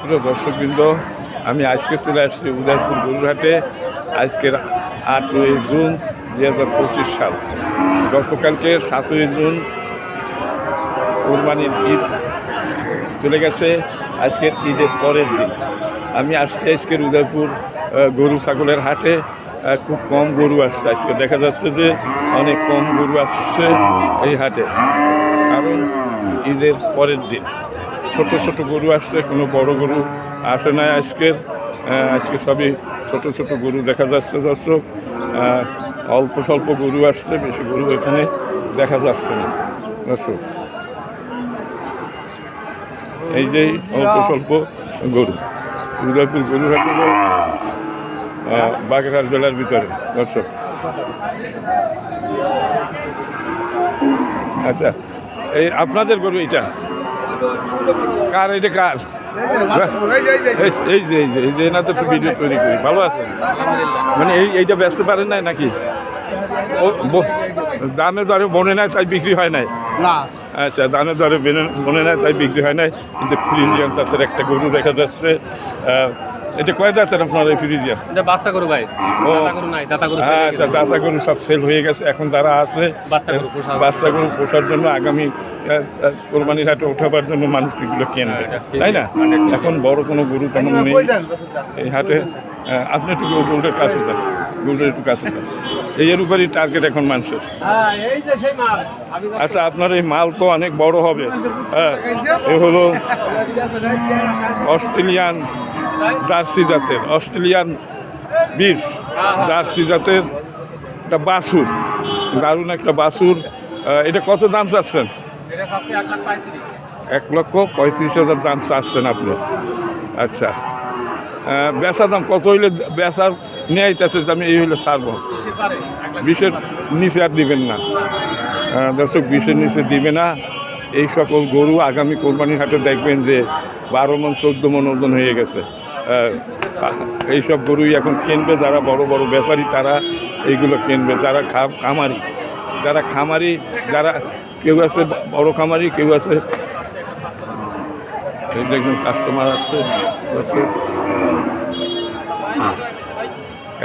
প্রিয় দর্শকবৃন্দ, আমি আজকে চলে আসছি উদয়পুর গরুরহাটে। আজকের 8ই জুন 2025 সাল। গতকালকে 7ই জুন কোরবানির ঈদ চলে গেছে। আজকের ঈদের পরের দিন আমি আসছি আজকের উদয়পুর গরু ছাগলের হাটে। খুব কম গরু আসছে আজকে, দেখা যাচ্ছে যে অনেক কম গরু আসছে এই হাটে, কারণ ঈদের পরের দিন। ছোট ছোট গরু আসছে, কোনো বড় গরু আসে না আজকে সবই ছোট ছোট গরু দেখা যাচ্ছে দর্শক। অল্প স্বল্প গরু আসছে, বেশি গরু এখানে দেখা যাচ্ছে না দর্শক। এই যে অল্প স্বল্প গরু উদয়পুর গরুরহাট হলো বাগেরহাট জেলার ভিতরে দর্শক। আচ্ছা, এই আপনাদের গরু এটা কার? এটা কার? এই যে না তো ভিডিও তৈরি করি। ভালো আছেন? মানে এইটা বেচতে পারেন নাই নাকি? দামে দরে বনে নাই তাই বিক্রি হয় নাই? আচ্ছা, দামে দরে বনে নাই তাই বিক্রি হয় নাই। কিন্তু ফ্রিজিয়ান জাতের একটা গরু দেখা যাচ্ছে। এটা কয় জাতের আপনার এই ফ্রিজিয়ান? এটা বাচ্চা গরু ভাই, দাতা গরু নাই, দাতা গরু সেল হয়ে গেছে। আচ্ছা, দাতা গরু সব সেল হয়ে গেছে। এখন যারা আছে বাচ্চা গরু পোষার জন্য, আগামী কোরবানির হাটে ওঠাবার জন্য মানুষ এগুলো কেনবে, তাই না? এখন বড় কোনো গরু তেমন নেই এই হাটে। আপনি একটু গরুটার কাছে যান, গরুটার একটু কাছে যান। এর উপরই টার্গেট এখন মানুষের। আচ্ছা, আপনার এই মাল তো অনেক বড় হবে। হ্যাঁ, এ হলো অস্ট্রেলিয়ান জার্সি জাতের, অস্ট্রেলিয়ান বিশ জার্সি জাতের একটা বাছুর, দারুণ একটা বাছুর। এটা কত দাম চাচ্ছেন? 1,35,000 দাম চাচ্ছেন আপনি। আচ্ছা, বেচা দাম কত হইলে বেচার নিয়ে আইতেছে যে আমি এই হইলে ছাড়বো? 20-এর নিচে আর দিবেন না দর্শক, 20-এর নিচে দিবে না। এই সকল গরু আগামী কোরবানির হাটে দেখবেন যে 12 মণ 14 মণ ওজন হয়ে গেছে। এইসব গরুই এখন কিনবে যারা বড় বড় ব্যাপারী, তারা এইগুলো কিনবে। যারা খামারি, যারা কেউ আছে বড় খামারি, কেউ আছে। এই দেখবেন কাস্টমার আসছে।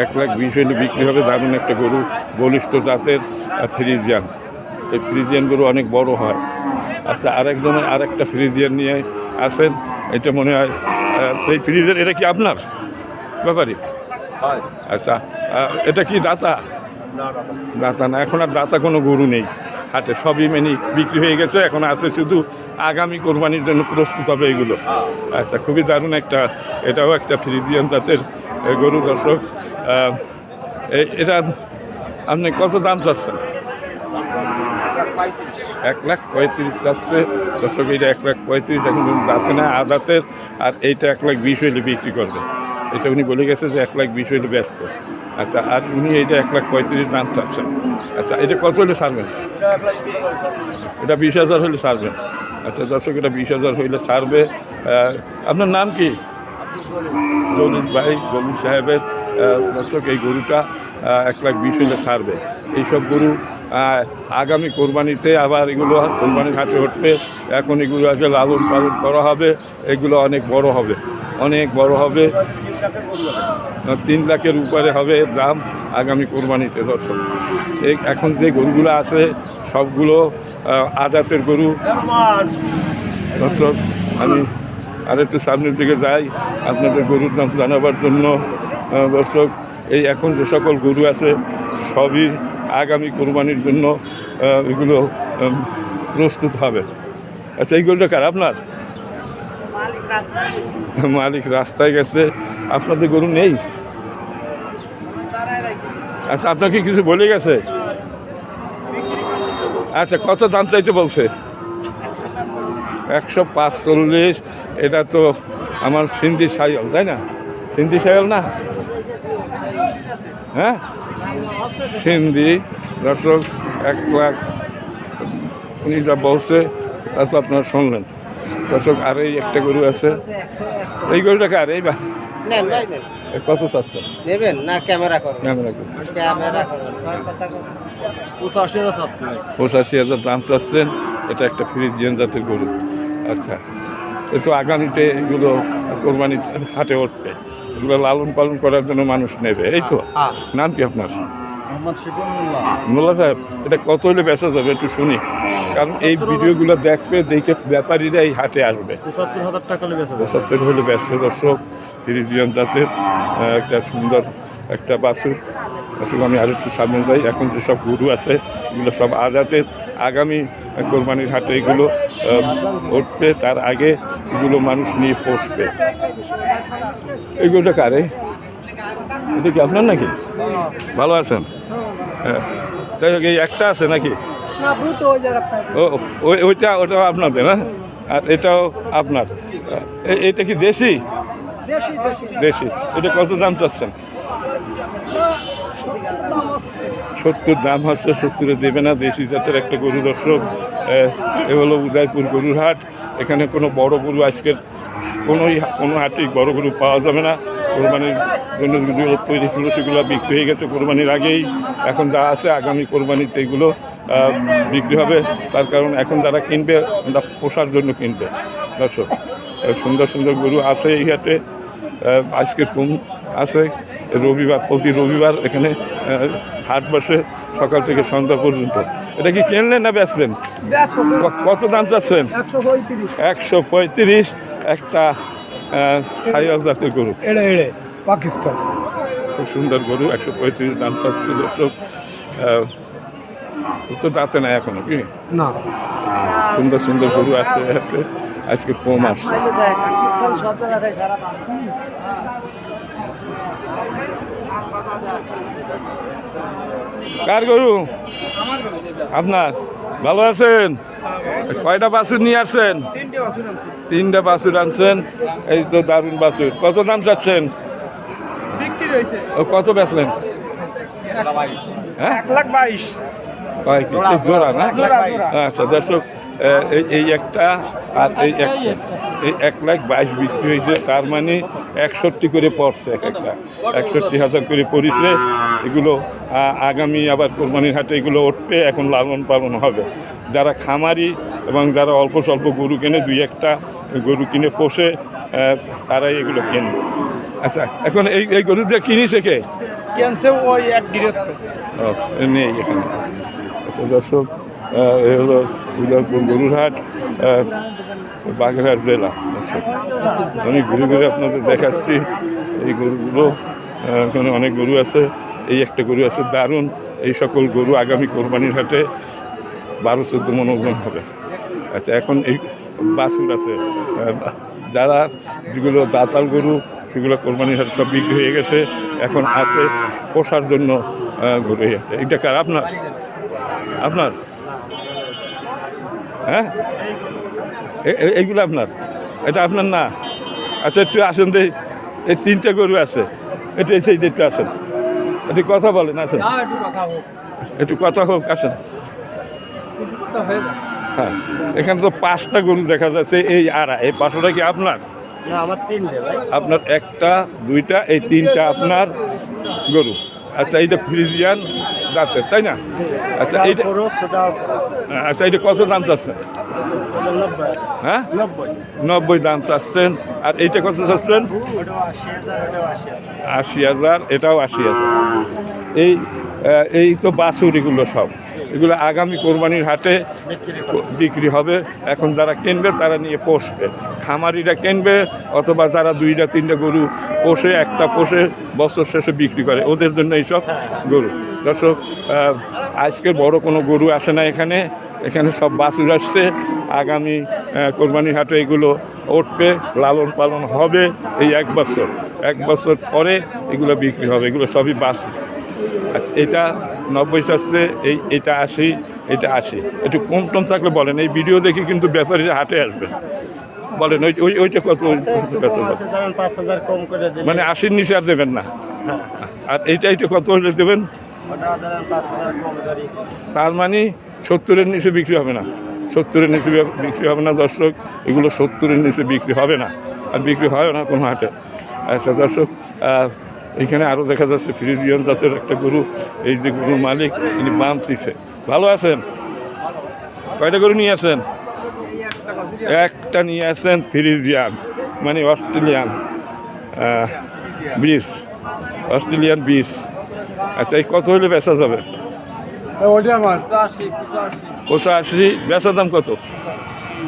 1,20,000 হলে বিক্রি হবে। দারুণ একটা গরু, বলিষ্ঠ জাতের ফ্রিজিয়ান। এই ফ্রিজিয়ান গরু অনেক বড় হয়। আচ্ছা, আরেকজনের আরেকটা ফ্রিজিয়ান নিয়ে আসেন। এটা মনে হয় এই ফ্রিজিয়ান, এটা কি আপনার ব্যাপারী? আচ্ছা, এটা কি দাতা? দাতা না, এখন আর দাতা কোনো গরু নেই হাটে, সবই বিক্রি হয়ে গেছে। এখন আছে শুধু আগামী কোরবানির জন্য প্রস্তুত হবে এগুলো। আচ্ছা, খুবই দারুণ একটা, এটাও একটা ফ্রিজিয়ান জাতের গরু দর্শক। এটা আপনি কত দাম চাচ্ছেন? 1,35,000 চাচ্ছে দর্শক। এইটা 1,35,000 এখন দাঁতে না, আদাতের। আর এইটা 1,20,000 হইলে বিক্রি করবে। এটা উনি বলে গেছে যে 1,20,000 হইলে ব্যস্ত। আচ্ছা, আর উনি এইটা 1,35,000 দাম চাচ্ছেন। আচ্ছা, এটা কত হলে ছাড়বেন? এটা 20,000 হলে ছাড়বেন। আচ্ছা দর্শক, এটা 20,000 হইলে ছাড়বে। আপনার নাম কি? জলিল ভাই, জলিল সাহেবের দর্শক। এই গরুটা 1,20,000 হইলে ছাড়বে। এইসব গরু আগামী কোরবানিতে আবার এগুলো কোরবানির হাটে উঠবে। এখন এগুলো আগে লালন পালন করা হবে, এগুলো অনেক বড় হবে, অনেক বড় হবে। 3 লাখের উপরে হবে দাম আগামী কোরবানিতে দর্শক। এখন যে গরুগুলো আছে সবগুলো আদাতের গরু দর্শক। আমি আরেকটু সামনের দিকে যাই আপনাদের গরুর দাম জানাবার জন্য দর্শক। এই এখন যে সকল গরু আছে সবই আগামী কোরবানির জন্য এগুলো প্রস্তুত হবে। আচ্ছা, এই গরুটা কার? আপনার? মালিক রাস্তায় গেছে। আপনাদের গরু নেই? আচ্ছা, আপনাকে কিছু বলে গেছে? আচ্ছা, কত দাম চাইতে বলছে? 145। এটা তো আমার সিন্ধি সাইল, তাই না? সিন্ধি সাইল না? হ্যাঁ, সিন্ধি দর্শক। 1 লাখ উনি যা বলছে তা তো আপনারা শুনলেন দর্শক। আর এই একটা গরু আছে, এই গরুটা কার? এই বা কত চাচ্ছে নেবেন না? ক্যামেরা করুন, ক্যামেরা করুন। 85,000 দাম চাচ্ছেন। এটা একটা ফ্রিজিয়ান জাতের গরু। আচ্ছা, একটু আগামীতে এগুলো কোরবানি হাটে উঠবে, এগুলো লালন পালন করার জন্য মানুষ নেবে, এই তো? নাম কি আপনার? মোল্লা সাহেব, এটা কত হলে বেচা যাবে একটু শুনি, কারণ এই ভিডিওগুলো দেখে ব্যাপারীরা এই হাটে আসবে। ৭৫,০০০ টাকা হলে বেচা যাবে। ৭৫ হলে ব্যস্ত। দর্শক, ফ্রিজিয়ান জাতের একটা সুন্দর একটা বাছুর। আসলে আমি আরেকটু সামনে যাই। এখন যেসব গরু আছে এগুলো সব আজাতের, আগামী কোরবানির হাটে এগুলো উঠবে, তার আগে এগুলো মানুষ নিয়ে পৌঁছবে। এগুলোটা কারে? এটা কি আপনার নাকি? ভালো আছেন? হ্যাঁ, তাই হোক, এই একটা আছে নাকি? ওটাও আপনাদের না? আর এটাও আপনার? এটা কি দেশি? দেশি। এটা কত দাম চাচ্ছেন? 70 দাম হচ্ছে, 70-এ দেবে না। দেশি জাতের একটা গরু। দর্শক, এ হলো উদয়পুর গরুর হাট। এখানে কোনো বড় গরু আজকের কোনো হাটেই বড় গরু পাওয়া যাবে না। কোরবানির জন্য যেগুলো তৈরি ছিল সেগুলো বিক্রি হয়ে গেছে কোরবানির আগেই। এখন যা আছে আগামী কোরবানিতে এগুলো বিক্রি হবে। তার কারণ এখন যারা কিনবে পোষার জন্য কিনবে। দর্শক, সুন্দর সুন্দর গরু আছে এই হাটে। আজকের কম আছে রবিবার, প্রতি রবিবার এখানে হাট বসে সকাল থেকে সন্ধ্যা পর্যন্ত। এটা কি কিনলেন না বেচলেন? কত দাম চাচ্ছেন? 135। একটা সাইওয়াল জাতের গরু, পাকিস্তান। খুব সুন্দর গরু, 135 দাম চাচ্ছে। দর্শক, তো দাঁতে নাই এখনো কি? না, সুন্দর সুন্দর গরু আছে আজকে কম আসছে। কার গরু? আপনার? ভালো আছেন? কয়টা বাছুর নিয়ে আসছেন? 3টে বাছুর আনছেন। এই তো দারুণ বাছুর। কত দাম চাচ্ছেন? কত বেচলেন? হ্যাঁ, 1,22,000। জোড়া না? আচ্ছা দর্শক, এই একটা আর এই একটা, এই 1,22,000 বিক্রি হয়েছে। তার মানে 61 করে পড়ছে, এক একটা 61,000 করে পড়েছে। এগুলো আগামী আবার কোরবানির হাটে এগুলো উঠবে। এখন লালন পালন হবে। যারা খামারি এবং যারা অল্প স্বল্প গরু কেনে, 2-1টা গরু কিনে পোষে, তারাই এগুলো কেনে। আচ্ছা, এখন এই গরুটা কিনেছে কে? কেনছে ওই এক গৃহস্থ। নেই এখানে। আচ্ছা দর্শক, এ হলো উদয়পুর গরুর হাট, বাগেরহাট জেলা। আচ্ছা, আমি ঘুরে ঘুরে আপনাদের দেখাচ্ছি এই গরুগুলো। এখানে অনেক গরু আছে। এই একটা গরু আছে দারুণ। এই সকল গরু আগামী কোরবানির হাটে 12-14 মণ ওজন হবে। আচ্ছা, এখন এই বাছুর আছে, যারা যেগুলো দাতাল গরু সেগুলো কোরবানির হাটে সব বিক্রি হয়ে গেছে। এখন আছে পোষার জন্য গরু। এটা কার? আপনার? আপনার? হ্যাঁ, এইগুলো আপনার? এটা আপনার না? আচ্ছা, একটু আসেন। এই 3টে গরু আছে, এটা এই সাইডে একটু আসেন, একটু কথা বলেন। আসেন, একটু কথা হোক, আসেন। হ্যাঁ, এখানে তো 5টা গরু দেখা যাচ্ছে। এই 5টা কি আপনার? না, আমার 3টে ভাই। আপনার 1টা 2টা, এই 3টা আপনার গরু। আচ্ছা, এইটা ফ্রিজিয়ান জাতের, তাই না? আচ্ছা, এইটা আচ্ছা, এইটা কত দাম চাচ্ছেন? হ্যাঁ, 90 দাম চাচ্ছেন। আর এইটা কত চাচ্ছেন? 80,000। এটাও 80,000। এই তো বাছুর, এগুলো সব এগুলো আগামী কোরবানির হাটে বিক্রি হবে। এখন যারা কিনবে তারা নিয়ে পোষবে। খামারিরা কিনবে, অথবা যারা 2-3টা গরু পোষে, একটা পোষে বছর শেষে বিক্রি করে, ওদের জন্য এইসব গরু। দর্শক, আজকের বড় কোনো গরু আসে না এখানে। এখানে সব বাছুর আসছে। আগামী কোরবানির হাটে এগুলো উঠবে, লালন পালন হবে। এই 1 বছর পরে এগুলো বিক্রি হবে। এগুলো সবই বাছুর। আচ্ছা, এটা 90 চাচ্ছে, এটা 80, এটা 80। একটু কম টম থাকলে বলেন। এই ভিডিও দেখে কিন্তু ব্যাপারীরা হাটে আসবে। বলেন ওইটা কত? মানে 80-র নিচে আর দেবেন না? আর এইটা কত হলে দেবেন? তার মানে 70-এর নিচে বিক্রি হবে না? 70-এর নিচে বিক্রি হবে না দর্শক। এগুলো 70-এর নিচে বিক্রি হবে না, আর বিক্রি হয় না কোনো হাটে। আচ্ছা দর্শক, এখানে আরও দেখা যাচ্ছে ফ্রিজিয়ান জাতের একটা গরু। এই যে গরুর মালিক, তিনি বাম দিচ্ছে। ভালো আছেন? কয়টা গরু নিয়ে আসেন? একটা নিয়ে আসেন ফ্রিজিয়ান। মানে অস্ট্রেলিয়ান বিষ, অস্ট্রেলিয়ান বিষ। আচ্ছা, এই কত হলে বেচা যাবে? ওইটা আমার 85। বেচার দাম কত?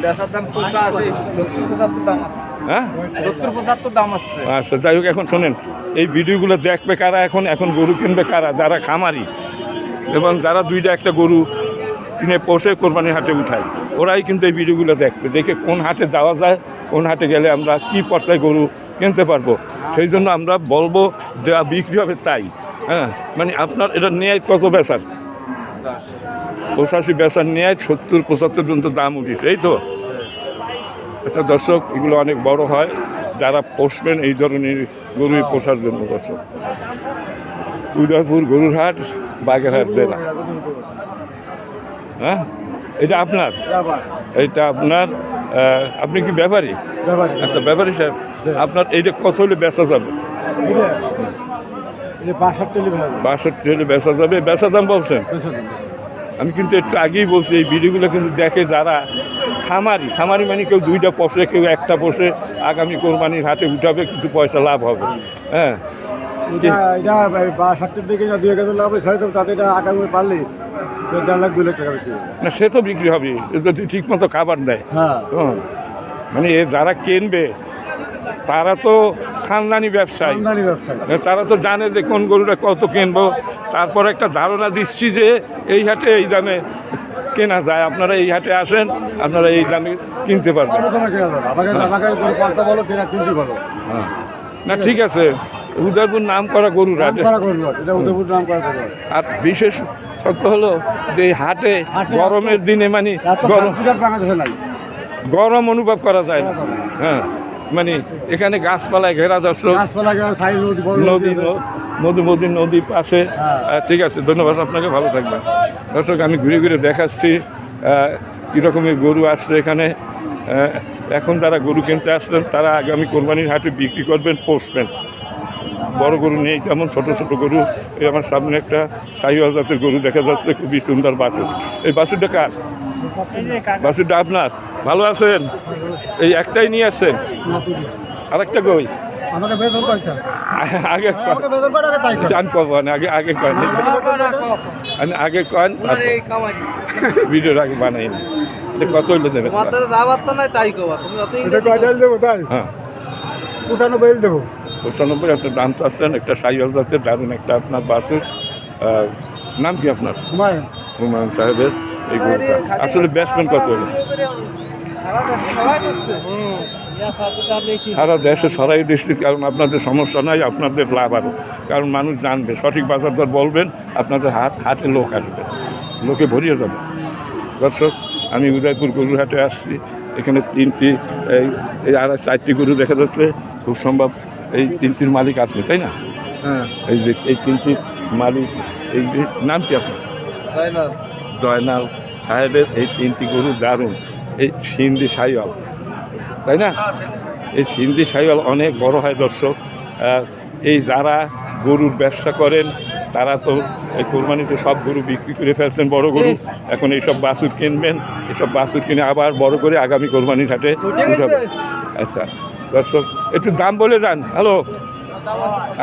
বেচার দাম 85, 70-75 দাম আছে। হ্যাঁ, 70-75 দাম আছে। আচ্ছা, যাই হোক, এখন শোনেন, এই ভিডিওগুলো দেখবে কারা? এখন গরু কিনবে কারা? যারা খামারি এবং যারা দুইটা একটা গরু কিনে পোষে কোরবানির হাটে উঠায়, ওরাই কিন্তু এই ভিডিওগুলো দেখবে, দেখে কোন হাটে যাওয়া যায়, কোন হাটে গেলে আমরা কি পর্যায়ে গরু কিনতে পারবো। সেই জন্য আমরা বলবো যা বিক্রি হবে তাই। হ্যাঁ, মানে আপনার এটা নেয় কত বেচার? 85 বেচার নেয়, 70-75 পর্যন্ত দাম উঠিছে, এই তো। আচ্ছা দর্শক, এগুলো অনেক বড় হয়, যারা পোষবেন এই ধরনের গরুই পোষার জন্য। দর্শক, উদয়পুর গরুর হাট, বাগেরহাট জেলা। হ্যাঁ, এটা আপনার? এইটা আপনার। আপনি কি ব্যাপারী? আচ্ছা, ব্যাপারী সাহেব, আপনার এইটা কত হলে বেচা যাবে? 62 হলে বেচা যাবে। বেচা দাম বলছেন? আমি কিন্তু একটু আগেই বলছি, এই ভিডিওগুলো কিন্তু দেখে যারা খামারি মানে কেউ দুইটা পোষে, কেউ একটা পোষে, আগামী কোরবানির হাটে উঠাবে, কিছু পয়সা লাভ হবে। হ্যাঁ, না সে তো বিক্রি হবে যদি ঠিক মতো খাবার দেয়। হ্যাঁ, মানে যারা কিনবে তারা তো খানদানি ব্যবসায়ী, তারা তো জানে যে কোন গরুটা কত কিনবো। তারপর একটা ধারণা দিচ্ছি যে এই হাটে এই দামে কেনা যায়, আপনারা এই হাটে আসেন, আপনারা এই দামে কিনতে পারবেন। হ্যাঁ, না ঠিক আছে, উদয়পুর নাম করা গরুর হাটে। আর বিশেষ সত্য হলো যে এই হাটে গরমের দিনে মানে গরম অনুভব করা যায় না। হ্যাঁ, মানে এখানে গাছপালায় ঘেরা, দর্শক, নদী নদীর পাশে। ঠিক আছে, ধন্যবাদ আপনাকে, ভালো থাকবেন। দর্শক, আমি ঘুরে ঘুরে দেখাচ্ছি কীরকমের গরু আসছে এখানে। এখন যারা গরু কিনতে আসছেন তারা আগামী কোরবানির হাটে বিক্রি করবেন, পোষবেন। বড় গরু নেই, তেমন ছোট ছোট গরু। এই আমার সামনে একটা শাহিওয়াল জাতের গরু দেখা যাচ্ছে, খুবই সুন্দর বাছুর। এই বাছুরটা কার? বাছুরটা আপনার? ভালো আছেন? এই একটাই নিয়ে আসছেন? আরেকটা কই? আগে চান পাবেন, আগে কয়েন, আগে কয়েন, ভিডিওর আগে বানাইনি। এটা কত হইলে দেবেন? হ্যাঁ, 95 একটা দাম চাচ্ছেন। একটা শাহিওয়াল জাতের দারুণ একটা আপনার বাছুর। নাম কি আপনার? হুমায়ুন সাহেবের এই গরুটা আসলে বেচবেন কত হলে? সারা দেশে সরাই দিচ্ছি, কারণ আপনাদের সমস্যা নাই, আপনাদের লাভ আরও। কারণ মানুষ জানবে, সঠিক বাজার দর বলবেন, আপনাদের হাটে লোক আসবে, লোকে ভরিয়ে যাবে। দর্শক, আমি উদয়পুর গরুর হাটে আসছি। এখানে তিনটি এই 4টি গরু দেখা যাচ্ছে। খুব সম্ভব এই তিনটির মালিক আপনি, তাই না? হ্যাঁ, এই যে এই তিনটি মালিক, এই যে নাম কি আপনার? জয়নাল সাহেবের এই তিনটি গরু দারুণ। এই সিন্ধি শাহিওয়াল, তাই না? এই সিন্ধি শাহিওয়াল অনেক বড় হয়। দর্শক, এই যারা গরুর ব্যবসা করেন তারা তো এই কোরবানিতে সব গরু বিক্রি করে ফেলছেন, বড় গরু। এখন এইসব বাছুর কিনবেন, এইসব বাছুর কিনে আবার বড় করে আগামী কোরবানির হাটে উঠাবেন। আচ্ছা দর্শক, একটু দাম বলে যান। হ্যালো,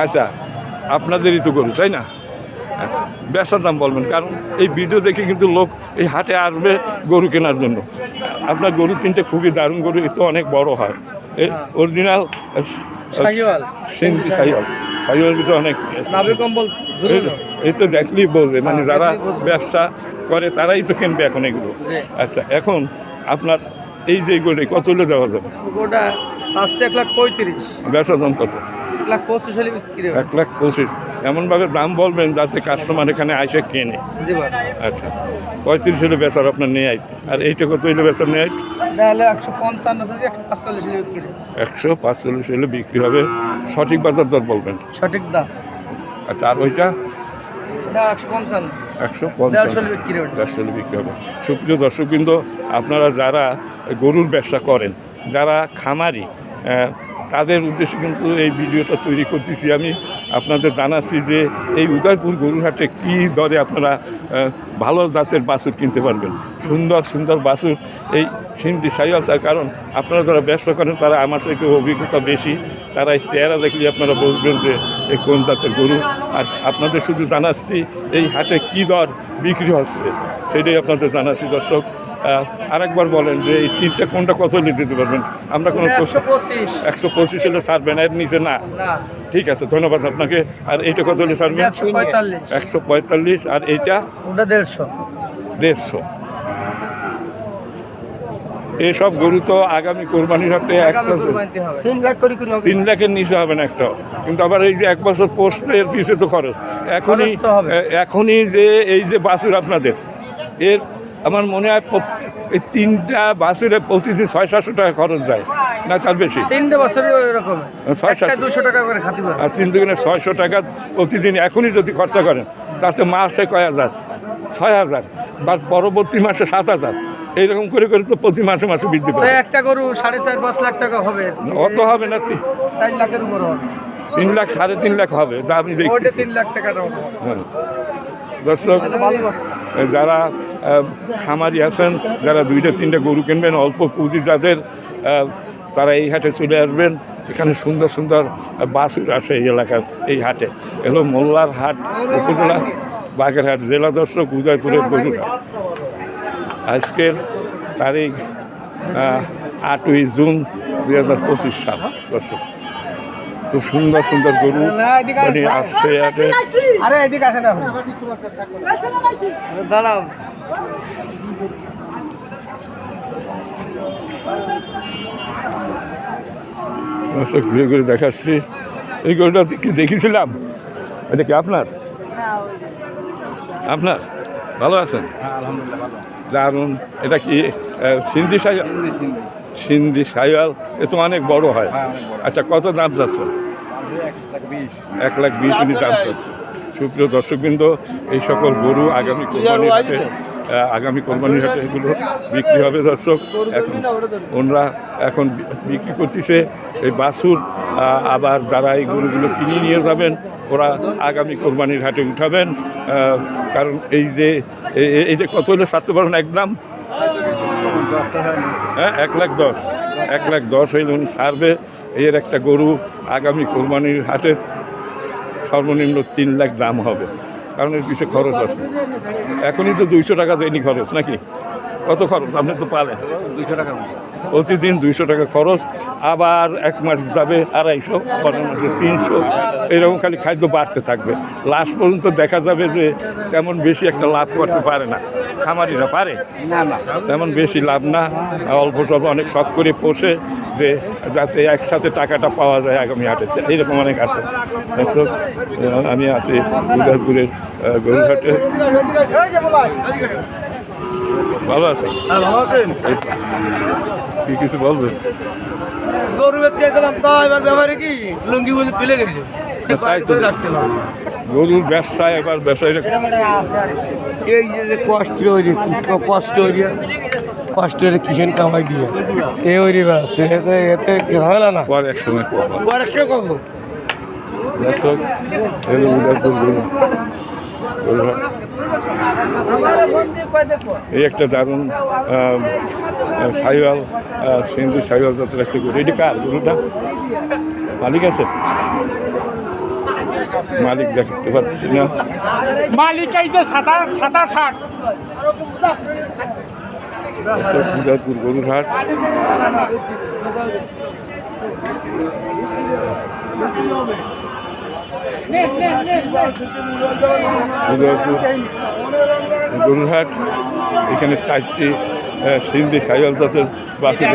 আচ্ছা, আপনাদেরই তো গরু, তাই না? আচ্ছা, বেচার দাম বলবেন, কারণ এই ভিডিও দেখে কিন্তু লোক এই হাটে আসবে গরু কেনার জন্য। আপনার গরু তিনটে খুবই দারুণ গরু, এ তো অনেক বড় হয়। এই অরিজিনাল সিন্ধি শাহিওয়াল, শাহিওয়াল কিন্তু অনেক, এই তো দেখলেই বলবে, মানে যারা ব্যবসা করে তারাই তো কিনবে এখন এগুলো। আচ্ছা, এখন আপনার এই যে গরু কত হলে দেওয়া যাবে? 1,35,000। বেচার দাম কত? 1,25,000। 1,25,000। এমনভাবে দাম বলবেন যাতে কাস্টমার এখানে আইসে কেনে। আচ্ছা, 35 হলে বেচার আপনার নেয়। আর এইটা কত হলে বেচার নেয়? 145 হলে বিক্রি হবে। সঠিক বাজার দর বলবেন, সঠিক দাম। আচ্ছা, আর ওইটা 155। 150 বিক্রি হবে। সুপ্রিয় দর্শক, কিন্তু আপনারা যারা গরুর ব্যবসা করেন, যারা খামারি, তাদের উদ্দেশ্যে কিন্তু এই ভিডিওটা তৈরি করতেছি। আমি আপনাদের জানাচ্ছি যে এই উদয়পুর গরুহাটে কী দরে আপনারা ভালো জাতের বাছুর কিনতে পারবেন, সুন্দর সুন্দর বাছুর এই সিন্ধি সাইওয়াল। তার কারণ আপনারা যারা ব্যবসা করেন তারা আমার সাথে অভিজ্ঞতা বেশি, তারা এই চেহারা দেখলে আপনারা বলবেন যে এই কোন জাতের গরু। আর আপনাদের শুধু জানাচ্ছি এই হাটে কী দর বিক্রি হচ্ছে সেটাই আপনাদের জানাচ্ছি। দর্শক আরেকবার বলেন যে এই তিনটা কোনটা কত হলে দিতে পারবেন? আমরা কোনো 125 হলে ছাড়বেন, এর নিচে না? ঠিক আছে, ধন্যবাদ আপনাকে। আর এইটা কত হলে ছাড়বেন? 145। আর এইটা 150। এসব গরু তো আগামী কোরবানির হাটে 3 লাখের নিচে হবে না একটা। কিন্তু আবার এই যে 1 বছর পোস্টে এর পিছিয়ে তো খরচ। এখনই যে এই যে বাছুর আপনাদের, এর আমার মনে হয় এই 3টা বাছুরে প্রতিদিন 600-700 টাকা খরচ যায়, না তার বেশি? 3 বছরে এরকম 200 টাকা করে খাতি পারে। আর 3 দুগুণে 600 টাকা প্রতিদিন এখনই যদি খরচা করেন তাতে মাসে কয় হাজার? 6000। তার পরবর্তী মাসে 7000। এইরকম করে করে তো প্রতি মাসে মাসে বৃদ্ধি পাবে। একটা গরু 4.5-5 লাখ টাকা হবে। অত হবে না, 4 লাখের উপর হবে। 3 লাখ 3.5 লাখ হবে, যা আমি দেখি। 3 লাখ টাকা হবে। দর্শক যারা খামারি আছেন, যারা 2-3টা গরু কিনবেন অল্প পুঁজি যাদের, তারা এই হাটে চলে আসবেন। এখানে সুন্দর সুন্দর বাছুর আসে এই এলাকার। এই হাটে এলো মোল্লার হাট, উপজেলা বাগেরহাট জেলা। দর্শক উদয়পুরের গরুর হাট। আজকের তারিখ 8ই জুন 2025 সাল। দর্শক খুব সুন্দর সুন্দর গরু আসছে হাটে। দাঁড়াও, দর্শক ঘুরে ঘুরে দেখাচ্ছি। এই গরুটা কি দেখেছিলাম, এটা কি আপনার? আপনার ভালো আছেন? দারুন। এটা কি সিন্ধি সাইওয়াল? সিন্ধি সাইওয়াল, এ তো অনেক বড় হয়। আচ্ছা, কত দাম যাচ্ছে? 1,20,000 উনি দাম চাচ্ছে। সুপ্রিয় দর্শকবৃন্দ, এই সকল গরু আগামী কোরবানির হাটে এগুলো বিক্রি হবে। দর্শক এখন ওনারা এখন বিক্রি করতেছে এই বাছুর। আবার যারা এই গরুগুলো কিনে নিয়ে যাবেন ওরা আগামী কোরবানির হাটে উঠাবেন। কারণ এই যে কত হলে ছাড়তে পারবেন একদম? হ্যাঁ, 1,10,000। 1,10,000 হইলে উনি ছাড়বে। এর একটা গরু আগামী কোরবানির হাটে সর্বনিম্ন 3 লাখ দাম হবে, কারণ এর পিছিয়ে খরচ আছে। এখনই তো 200 টাকা দেয়নি খরচ, নাকি? কত খরচ আপনি তো পারেন? 200 টাকা প্রতিদিন 200 টাকা খরচ। আবার 1 মাস যাবে 250, পরের মাসে 300, এরকম খালি খাদ্য বাড়তে থাকবে। লাস্ট পর্যন্ত দেখা যাবে যে তেমন বেশি একটা লাভ করতে পারে না খামারিরা। পারে না, তেমন বেশি লাভ না, অল্প স্বল্প অনেক শখ করে পোষে যে যাতে একসাথে টাকাটা পাওয়া যায় আগামী হাটে। এইরকম অনেক আছে। দর্শক আমি আছি উদয়পুরের গরুহাটে। ভালো আছেন? ভালো আছেন? কি কিছু বলবেন? গরু ব্যবসা করলাম তো, এবার ব্যাপারে কি লুঙ্গি বলে তুলে গেছে। তাই তো, গরুর ব্যবসায় এবার ব্যবসায়ীরা এই যে কষ্ট হয়ে কিষেন কামাই দিয়ে এ ওই বেড়াচ্ছে, এতে ঝামেলা না। পর এক সময় কব দর্শক এলো উদয়পুর গরুহাট। এই একটা দারুণ সাইওয়াল, সিন্ধু সাইওয়াল জাতের একটা গরু। এটি কার গরুটা? মালিক আছে? মালিক দেখতে পাচ্ছি না। মালিক এই যে 67 উদয়পুর গরুর হাট। উদয়পুর গরুর হাট। এখানে 4টি সিন্ধি সাইওয়াল জাতের বাছুর।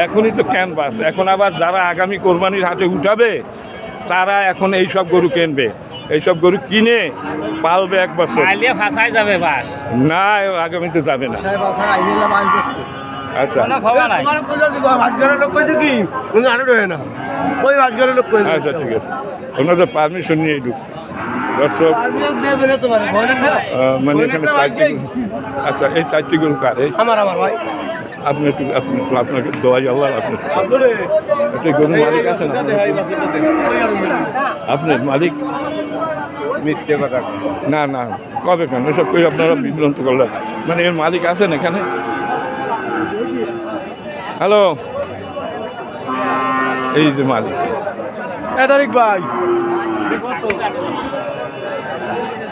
এখনই তো ক্যানভাস। এখন আবার যারা আগামী কোরবানির হাটে উঠাবে তারা এখন এই সব গরু কিনবে। এইসব গরু কিনে পালবে 1 বছর। যাবে বাস না, আগামীতে যাবে না। আচ্ছা আচ্ছা, ঠিক আছে। ওনাদের পারমিশন নিয়েই ঢুকছে। দর্শক মানে এখানে 4টি। আচ্ছা, এই 4টি গরু কার? আমার ভাই আপনি একটু আপনাকে দোয়াই আল্লাহ আপনি আচ্ছা গরুর মালিক আছেন আপনার মালিক মিথ্যে কথা না না কবে কেন এসব করে আপনারা বিভ্রান্ত করলেন মানে এর মালিক আছেন এখানে হ্যালো এই যে মালিক তারিক ভাই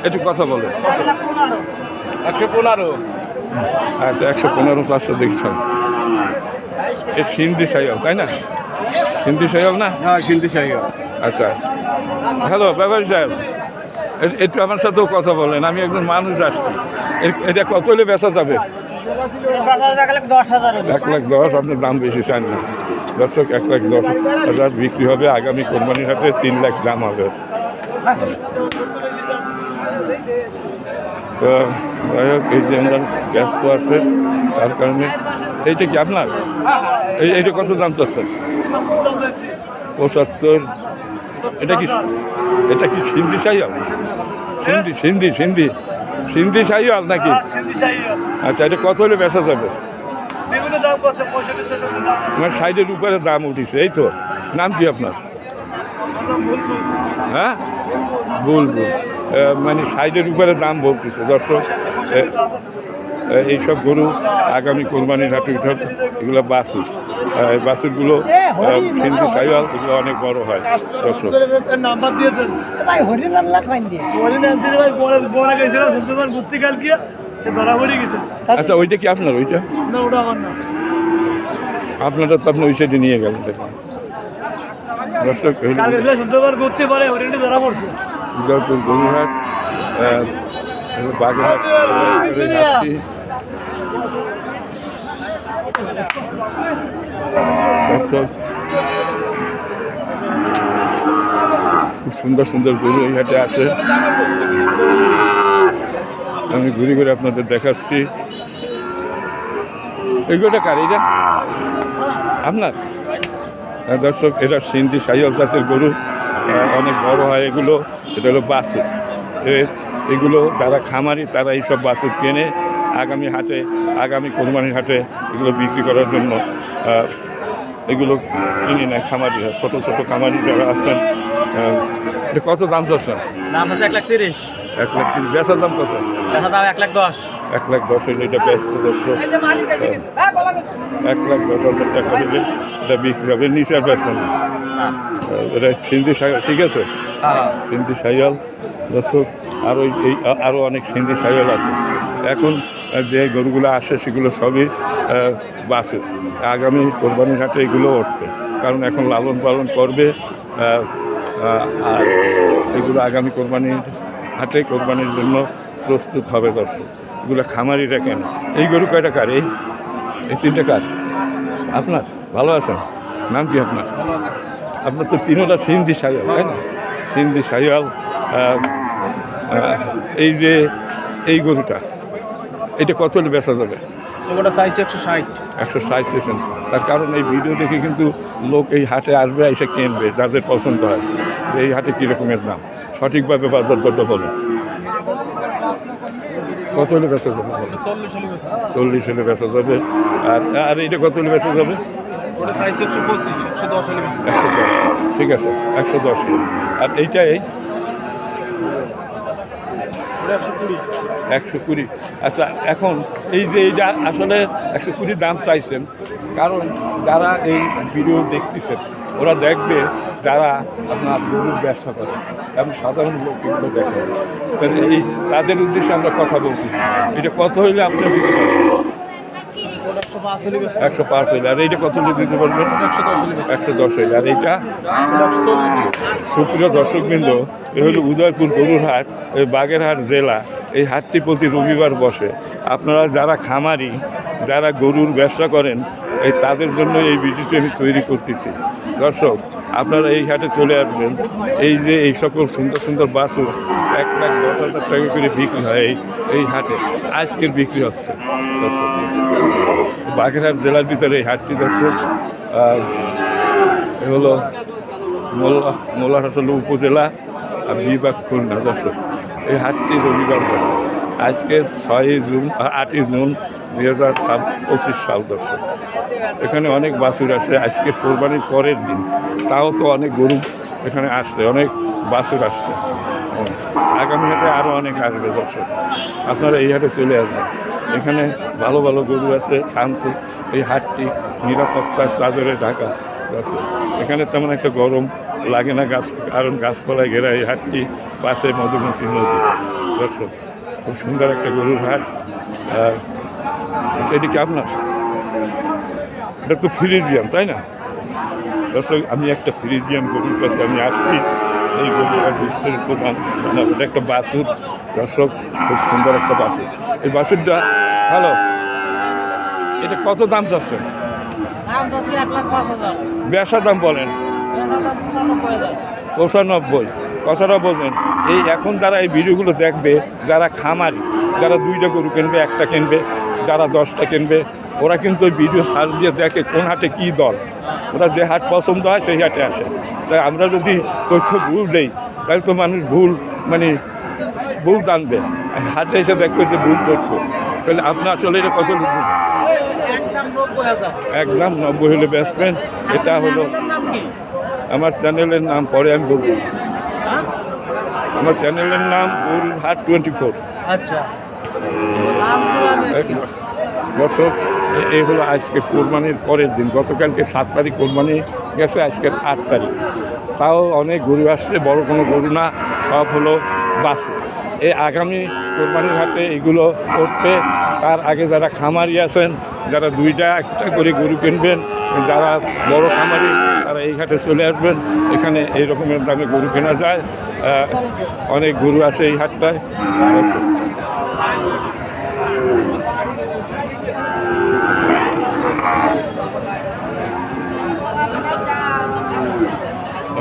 একটু কথা বলে 115 আচ্ছা 115 500 দেখছেন এ সিন্ধি সাইয়াল তাই না সিন্ধি সাইয়াল না হ্যাঁ সিন্ধি সাহেব আচ্ছা হ্যালো ব্যাপারী সাহেব একটু আমার সাথেও কথা বলেন আমি একজন মানুষ আসছি এটা কত হলে বেচা যাবে 1,10,000 আপনার দাম বেশি চান না দর্শক 1,10,000 বিক্রি হবে আগামী কোরবানির হাটে 3 লাখ দাম হবে তো যাই হোক এই যে আমরা ব্যস্ত আছে তার কারণে এইটা কি আপনার এইটা কত দাম চাচ্ছেন 75 এটা কি সিন্ধি সাইয়াল সিন্ধি সাইয়াল নাকি আচ্ছা এটা কত হলে বেচা যাবে আমার সাইডের উপরে দাম উঠিছে এই তো নাম কি আপনার হ্যাঁ বুলবুল মানে সাইডের উপরে দাম বলতেছে দর্শক এইসব গরু আগামী কোরবানির হাটে উঠে এগুলো বাছুর বাছুরগুলো সিন্ধি সাইওয়াল এগুলো অনেক বড় হয় দর্শক নাম্বার দিয়ে দেন ভাই হরিণ আল্লাহ খাইন দিয়ে হরিণ আনছিরে ভাই বড় গেছিলাম সুন্দরবন ঘুরতে কাল গিয়া সে ধরা পড়ে গেছে আচ্ছা ওইটা কি আপনার ওইটা না ওটা আমার না আপনারা তো আপনি ওই সাইডে নিয়ে গেলেন দেখুন দর্শক কাল গেছিলাম সুন্দরবন ঘুরতে পারে হরিণটি ধরা পড়ছে গরুরহাট বাগেরহাট যাচ্ছি দর্শক খুব সুন্দর সুন্দর গরু এই হাটে আছে আমি ঘুরে ঘুরে আপনাদের দেখাচ্ছি এগুলোটা কার এটা আপনার দর্শক এটা সিন্ধি সাইয়াল জাতের গরু অনেক বড় হয় এগুলো এটা হলো বাছুর এগুলো যারা খামারি তারা এইসব বাছুর কেনে আগামী কোরবানির হাটে এগুলো বিক্রি করার জন্য এগুলো কিনে নেয় খামারিরা ছোটো ছোটো খামারি যারা আসছেন এটা কত দাম চাচ্ছেন দাম আছে 1,30,000 1,30,000 বেচার দাম কত বেচা দাম 1,10,000 1,10,000 হলে এটা ব্যস্ত দর্শক 1,10,000 টাকা হলে এটা বিক্রি হবে নিচে আর ব্যস্ত না এটা সিন্ধি সাইয়াল ঠিক আছে সিন্ধি সাইয়াল দর্শক আরও অনেক সিন্ধি সাইয়াল আছে এখন যে গরুগুলো আসে সেগুলো সবই বাছুর আগামী কোরবানির হাটে এগুলো উঠবে কারণ এখন লালন পালন করবে আর এগুলো আগামী কোরবানির হাটে কোরবানির জন্য প্রস্তুত হবে দর্শক এগুলো খামারিরা কেন এই গরু কয়টা কার এই 3টা কার আপনার ভালো আছেন নাম কি আপনার আপনার তো 3টা সিন্ধি সাইয়াল তাই না সিন্ধি সাইয়াল এই যে এই গরুটা এটা কত হলে বেচা যাবে ওটা সাইজ 160 160 চেয়েছেন তার কারণ এই ভিডিও দেখে কিন্তু লোক এই হাটে আসবে এসে কিনবে যাদের পছন্দ হয় যে এই হাটে কীরকমের দাম সঠিকভাবে বাজার দরটা বলুন কত হলে বেচা যাবে 40 হলে বেচা যাবে আর এইটা কত হলে বেচা যাবে ওটা সাইজ 125 110 হলে 110 ঠিক আছে 110 আর এইটা এই 120 আচ্ছা এখন এই যে এইটা আসলে 120 দাম চাইছেন কারণ যারা এই ভিডিও দেখতেছেন ওরা দেখবে যারা আপনার গরুর ব্যবসা করে এবং সাধারণ লোক এগুলো দেখে তাদের উদ্দেশ্যে আমরা কথা বলতেছি এটা কত হইলে আপনি দিতে পারবেন 105 হইলে আর এইটা কত হলে দিতে পারবেন 110 হইলে আর এইটা সুপ্রিয় দর্শকবৃন্দ এ হলো উদয়পুর গরুর হাট এই বাগেরহাট জেলা এই হাটটি প্রতি রবিবার বসে আপনারা যারা খামারি যারা গরুর ব্যবসা করেন এই তাদের জন্য এই ভিডিওটি আমি তৈরি করতেছি দর্শক আপনারা এই হাটে চলে আসবেন এই যে এই সকল সুন্দর সুন্দর বাছুর 1,10,000 টাকা করে বিক্রি হয় এই হাটে আজকের বিক্রি হচ্ছে দর্শক বাগেরহাট জেলার ভিতরে এই হাটটি দর্শক এ হলো মোল্লারহাট হলো উপজেলা আর বিভাগ খুলনা দর্শক এই হাটটি রবিবার বসে আজকে 8ই জুন 2025 সাল দর্শক। এখানে অনেক বাছুর আছে আজকে কোরবানির পরের দিন, তাও তো অনেক গরু এখানে আসছে, অনেক বাছুর আসছে। আগামী হাটে আরও অনেক আসবে দর্শক, আপনারা এই হাটে চলে আসবেন। এখানে ভালো ভালো গরু আছে, শান্ত এই হাটটি নিরাপত্তার চাদরে ঢাকা দর্শক। এখানে তেমন একটা গরম লাগে না কারণ গাছপালায় ঘেরা এই হাটটি, পাশে মধুমতি নদী দর্শক। খুব সুন্দর একটা গরুর হাট। আর সেটি কি আপনার? এটা তো ফ্রিজিয়াম, তাই না দর্শক? আমি একটা ফ্রিজিয়াম গরুর কাছে আমি আসছি। এই গরুটার বিস্তারিত দাম জানাবো। এটা একটা বাছুর দর্শক, খুব সুন্দর একটা বাছুর। এই বাছুরটা হ্যালো, এটা কত দাম চাচ্ছে? দাম চাচ্ছি 1,05,000। বেচা দাম বলেন? বেচার দাম 95,000। 95। কথাটা বলবেন, এই এখন যারা এই ভিডিওগুলো দেখবে, যারা খামারি, যারা 2টা গরু কিনবে, 1টা কিনবে, যারা 10টা কিনবে, ওরা কিন্তু ওই ভিডিও সার্চ দিয়ে দেখে কোন হাটে কী দর। ওরা যে হাট পছন্দ হয় সেই হাটে আসে। তাই আমরা যদি তথ্য ভুল দেই তাহলে তো মানুষ ভুল জানবে, হাটে এসে দেখবে যে ভুল তথ্য। তাহলে আপনার আসলে এটা কত লিখবেন? একদম 90,000। একদম 90 হলে বেচবেন। এটা হলো আপনার নাম কি? আমার চ্যানেলের নাম, পরে আমি বলছি। হ্যাঁ? আমার চ্যানেলের নাম গরুর হাট 24। আচ্ছা। নাম দিলাম আজকে। দর্শক, এই হলো আজকে কোরবানির পরের দিন। গতকালকে 7 তারিখ কোরবানি গেছে, আজকের 8 তারিখ। তাও অনেক গরু আসছে, বড় কোনো গরু না, সব হলো বাছুর। এই আগামী কোরবানির হাটে এগুলো করতে তার আগে যারা খামারি আছেন, যারা 2টা 1টা করে গরু কিনবেন, যারা বড় খামারি, তারা এই হাটে চলে আসবেন। এখানে এই রকমের দামে গরু কেনা যায়। অনেক গরু আছে এই হাটটায়।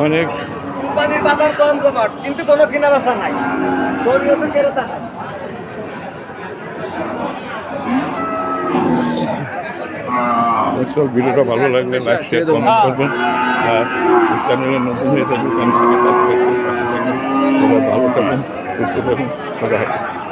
অনেক কোরবানির বাজার কম জমাট, কিন্তু কোনো কিনা বেচা নাই। শরীয়তে কেরতা নাই। দর্শক, ভিডিওটা ভালো লাগলে লাইক শেয়ার কমেন্ট করবেন। আর চ্যানেলে নতুন হয়ে থাকলে চ্যানেলটাকে সাবস্ক্রাইব করে পাশে থাকবেন। ভালো থাকুন, সুস্থ থাকুন, খোদা হাফেজ।